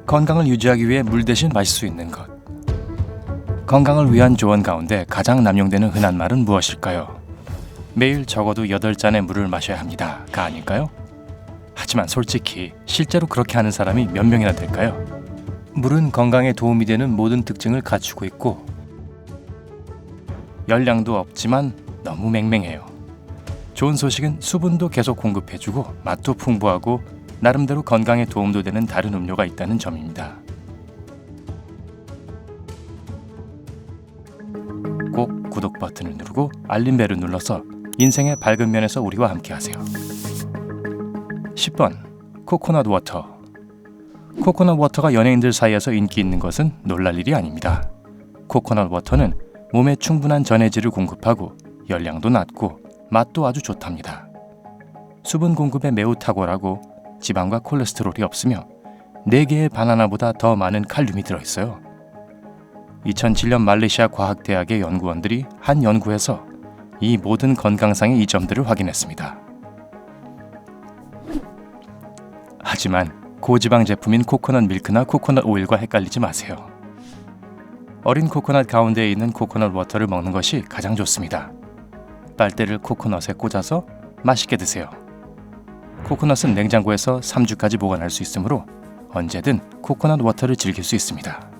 건강을 유지하기 위해 물 대신 마실 수 있는 것. 건강을 위한 조언 가운데 가장 남용되는 흔한 말은 무엇일까요? 매일 적어도 8잔의 물을 마셔야 합니다가 아닐까요? 하지만 솔직히 실제로 그렇게 하는 사람이 몇 명이나 될까요? 물은 건강에 도움이 되는 모든 특징을 갖추고 있고 열량도 없지만 너무 맹맹해요. 좋은 소식은 수분도 계속 공급해주고 맛도 풍부하고 나름대로 건강에 도움도 되는 다른 음료가 있다는 점입니다. 꼭 구독 버튼을 누르고 알림벨을 눌러서 인생의 밝은 면에서 우리와 함께 하세요. 10번 코코넛 워터. 코코넛 워터가 연예인들 사이에서 인기 있는 것은 놀랄 일이 아닙니다. 코코넛 워터는 몸에 충분한 전해질을 공급하고 열량도 낮고 맛도 아주 좋답니다. 수분 공급에 매우 탁월하고 지방과 콜레스테롤이 없으며 4개의 바나나보다 더 많은 칼륨이 들어있어요. 2007년 말레이시아 과학대학의 연구원들이 한 연구에서 이 모든 건강상의 이점들을 확인했습니다. 하지만 고지방 제품인 코코넛 밀크나 코코넛 오일과 헷갈리지 마세요. 어린 코코넛 가운데에 있는 코코넛 워터를 먹는 것이 가장 좋습니다. 빨대를 코코넛에 꽂아서 맛있게 드세요. 코코넛은 냉장고에서 3주까지 보관할 수 있으므로 언제든 코코넛 워터를 즐길 수 있습니다.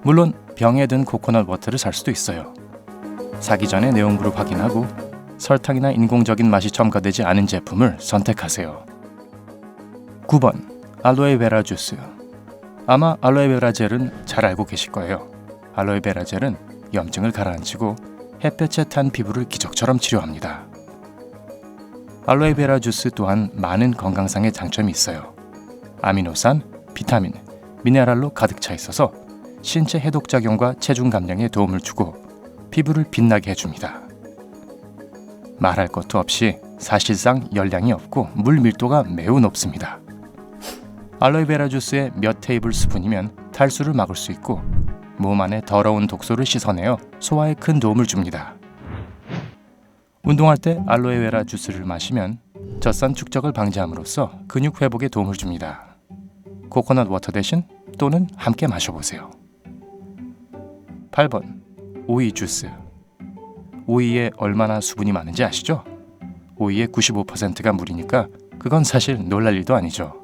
물론 병에 든 코코넛 워터를 살 수도 있어요. 사기 전에 내용물을 확인하고 설탕이나 인공적인 맛이 첨가되지 않은 제품을 선택하세요. 9번 알로에베라 주스. 아마 알로에베라 젤은 잘 알고 계실 거예요. 알로에베라 젤은 염증을 가라앉히고 햇볕에 탄 피부를 기적처럼 치료합니다. 알로에베라 주스 또한 많은 건강상의 장점이 있어요. 아미노산, 비타민, 미네랄로 가득 차 있어서 신체 해독작용과 체중 감량에 도움을 주고 피부를 빛나게 해줍니다. 말할 것도 없이 사실상 열량이 없고 물 밀도가 매우 높습니다. 알로에베라 주스에 몇 테이블 스푼이면 탈수를 막을 수 있고 몸 안에 더러운 독소를 씻어내어 소화에 큰 도움을 줍니다. 운동할 때 알로에베라 주스를 마시면 젖산 축적을 방지함으로써 근육 회복에 도움을 줍니다. 코코넛 워터 대신 또는 함께 마셔보세요. 8번 오이 주스. 오이에 얼마나 수분이 많은지 아시죠? 오이의 95%가 물이니까 그건 사실 놀랄 일도 아니죠.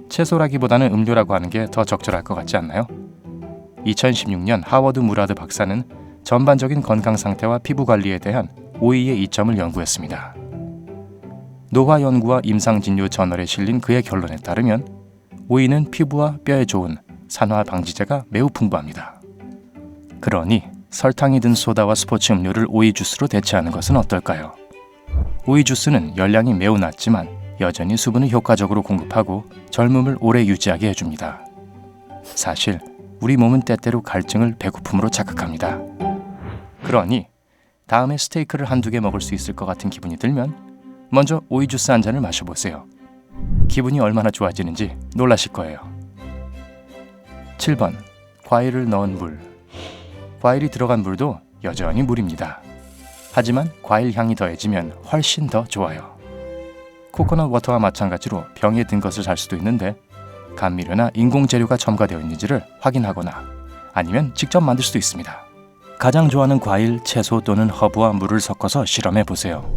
채소라기보다는 음료라고 하는 게 더 적절할 것 같지 않나요? 2016년 하워드 무라드 박사는 전반적인 건강 상태와 피부 관리에 대한 오이의 이점을 연구했습니다. 노화 연구와 임상진료 저널에 실린 그의 결론에 따르면 오이는 피부와 뼈에 좋은 산화 방지제가 매우 풍부합니다. 그러니 설탕이 든 소다와 스포츠 음료를 오이 주스로 대체하는 것은 어떨까요? 오이 주스는 열량이 매우 낮지만 여전히 수분을 효과적으로 공급하고 젊음을 오래 유지하게 해줍니다. 사실 우리 몸은 때때로 갈증을 배고픔으로 착각합니다. 그러니 다음에 스테이크를 한두 개 먹을 수 있을 것 같은 기분이 들면 먼저 오이 주스 한 잔을 마셔보세요. 기분이 얼마나 좋아지는지 놀라실 거예요. 7번 과일을 넣은 물. 과일이 들어간 물도 여전히 물입니다. 하지만 과일 향이 더해지면 훨씬 더 좋아요. 코코넛 워터와 마찬가지로 병에 든 것을 살 수도 있는데 감미료나 인공재료가 첨가되어 있는지를 확인하거나 아니면 직접 만들 수도 있습니다. 가장 좋아하는 과일, 채소 또는 허브와 물을 섞어서 실험해 보세요.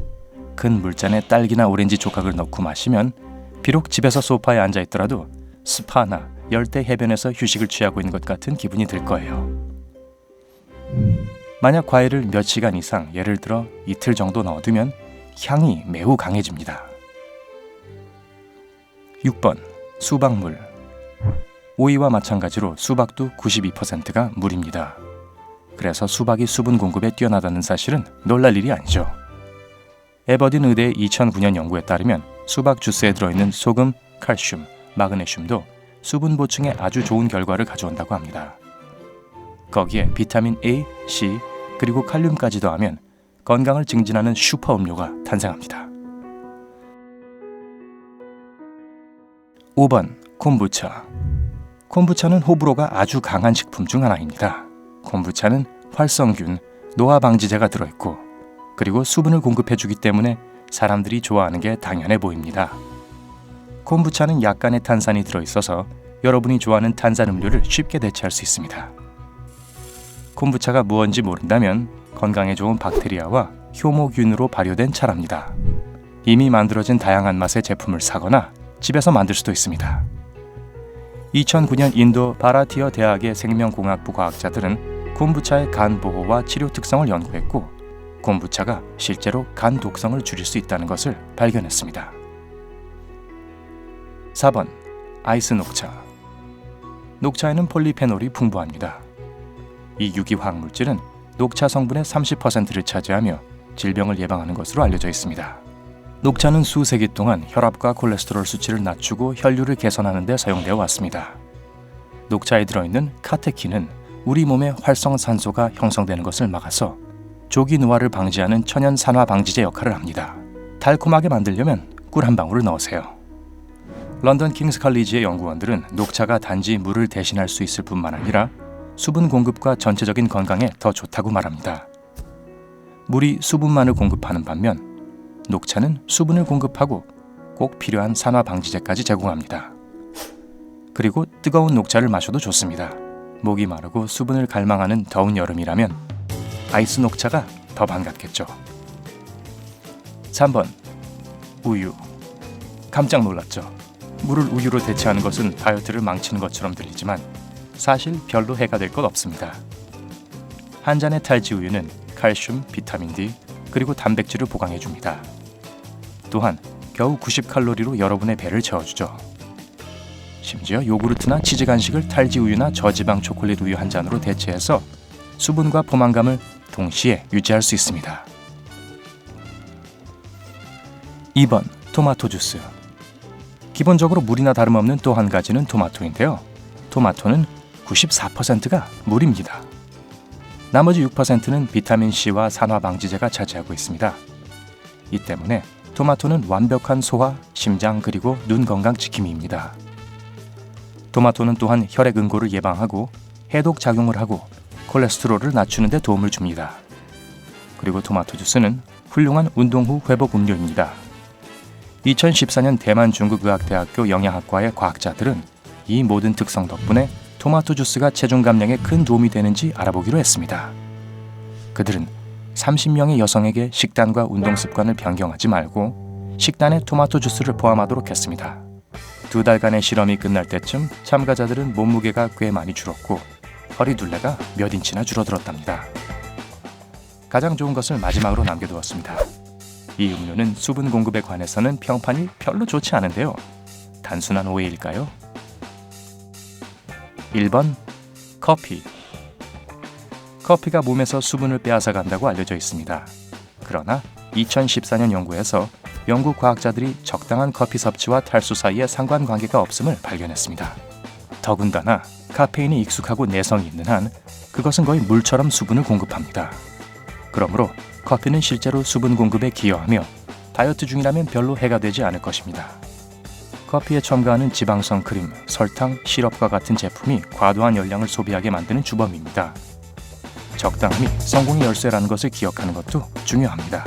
큰 물잔에 딸기나 오렌지 조각을 넣고 마시면 비록 집에서 소파에 앉아 있더라도 스파나 열대 해변에서 휴식을 취하고 있는 것 같은 기분이 들 거예요. 만약 과일을 몇 시간 이상, 예를 들어 이틀 정도 넣어두면 향이 매우 강해집니다. 6번 수박물. 오이와 마찬가지로 수박도 92%가 물입니다. 그래서 수박이 수분 공급에 뛰어나다는 사실은 놀랄 일이 아니죠. 에버딘 의대의 2009년 연구에 따르면 수박 주스에 들어있는 소금, 칼슘, 마그네슘도 수분 보충에 아주 좋은 결과를 가져온다고 합니다. 거기에 비타민 A, C, 그리고 칼륨까지 더하면 건강을 증진하는 슈퍼 음료가 탄생합니다. 5번 콤부차. 콤부차는 호불호가 아주 강한 식품 중 하나입니다. 콤부차는 활성균, 노화 방지제가 들어있고 그리고 수분을 공급해주기 때문에 사람들이 좋아하는 게 당연해 보입니다. 콤부차는 약간의 탄산이 들어있어서 여러분이 좋아하는 탄산음료를 쉽게 대체할 수 있습니다. 콤부차가 무언지 모른다면 건강에 좋은 박테리아와 효모균으로 발효된 차랍니다. 이미 만들어진 다양한 맛의 제품을 사거나 집에서 만들 수도 있습니다. 2009년 인도 바라티어 대학의 생명공학부 과학자들은 콤부차의 간 보호와 치료 특성을 연구했고 콤부차가 실제로 간 독성을 줄일 수 있다는 것을 발견했습니다. 4번 아이스 녹차. 녹차에는 폴리페놀이 풍부합니다. 이 유기화학 물질은 녹차 성분의 30%를 차지하며 질병을 예방하는 것으로 알려져 있습니다. 녹차는 수세기 동안 혈압과 콜레스테롤 수치를 낮추고 혈류를 개선하는 데 사용되어 왔습니다. 녹차에 들어있는 카테킨은 우리 몸의 활성산소가 형성되는 것을 막아서 조기 노화를 방지하는 천연 산화 방지제 역할을 합니다. 달콤하게 만들려면 꿀 한 방울을 넣으세요. 런던 킹스 칼리지의 연구원들은 녹차가 단지 물을 대신할 수 있을 뿐만 아니라 수분 공급과 전체적인 건강에 더 좋다고 말합니다. 물이 수분만을 공급하는 반면 녹차는 수분을 공급하고 꼭 필요한 산화 방지제까지 제공합니다. 그리고 뜨거운 녹차를 마셔도 좋습니다. 목이 마르고 수분을 갈망하는 더운 여름이라면 아이스 녹차가 더 반갑겠죠. 3번 우유. 깜짝 놀랐죠? 물을 우유로 대체하는 것은 다이어트를 망치는 것처럼 들리지만 사실 별로 해가 될 것 없습니다. 한 잔의 탈지 우유는 칼슘, 비타민 D, 그리고 단백질을 보강해줍니다. 또한 겨우 90칼로리로 여러분의 배를 채워주죠. 심지어 요구르트나 치즈 간식을 탈지 우유나 저지방 초콜릿 우유 한 잔으로 대체해서 수분과 포만감을 동시에 유지할 수 있습니다. 2번 토마토 주스. 기본적으로 물이나 다름없는 또 한 가지는 토마토인데요. 토마토는 94%가 물입니다. 나머지 6%는 비타민C와 산화방지제가 차지하고 있습니다. 이 때문에 토마토는 완벽한 소화, 심장 그리고 눈 건강 지킴이입니다. 토마토는 또한 혈액 응고를 예방하고 해독 작용을 하고 콜레스테롤을 낮추는 데 도움을 줍니다. 그리고 토마토 주스는 훌륭한 운동 후 회복 음료입니다. 2014년 대만 중국의학대학교 영양학과의 과학자들은 이 모든 특성 덕분에 토마토 주스가 체중 감량에 큰 도움이 되는지 알아보기로 했습니다. 그들은 30명의 여성에게 식단과 운동 습관을 변경하지 말고 식단에 토마토 주스를 포함하도록 했습니다. 2달간의 실험이 끝날 때쯤 참가자들은 몸무게가 꽤 많이 줄었고 허리둘레가 몇 인치나 줄어들었답니다. 가장 좋은 것을 마지막으로 남겨두었습니다. 이 음료는 수분 공급에 관해서는 평판이 별로 좋지 않은데요. 단순한 오해일까요? 1번 커피. 커피가 몸에서 수분을 빼앗아간다고 알려져 있습니다. 그러나 2014년 연구에서 영국 과학자들이 적당한 커피 섭취와 탈수 사이에 상관관계가 없음을 발견했습니다. 더군다나 카페인이 익숙하고 내성이 있는 한 그것은 거의 물처럼 수분을 공급합니다. 그러므로 커피는 실제로 수분 공급에 기여하며 다이어트 중이라면 별로 해가 되지 않을 것입니다. 커피에 첨가하는 지방성 크림, 설탕, 시럽과 같은 제품이 과도한 열량을 소비하게 만드는 주범입니다. 적당함이 성공의 열쇠라는 것을 기억하는 것도 중요합니다.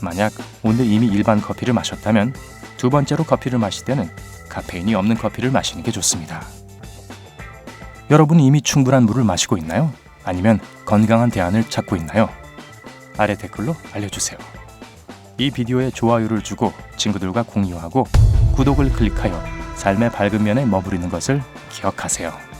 만약 오늘 이미 일반 커피를 마셨다면 두 번째로 커피를 마실 때는 카페인이 없는 커피를 마시는 게 좋습니다. 여러분은 이미 충분한 물을 마시고 있나요? 아니면 건강한 대안을 찾고 있나요? 아래 댓글로 알려주세요. 이 비디오에 좋아요를 주고 친구들과 공유하고 구독을 클릭하여 삶의 밝은 면에 머무르는 것을 기억하세요.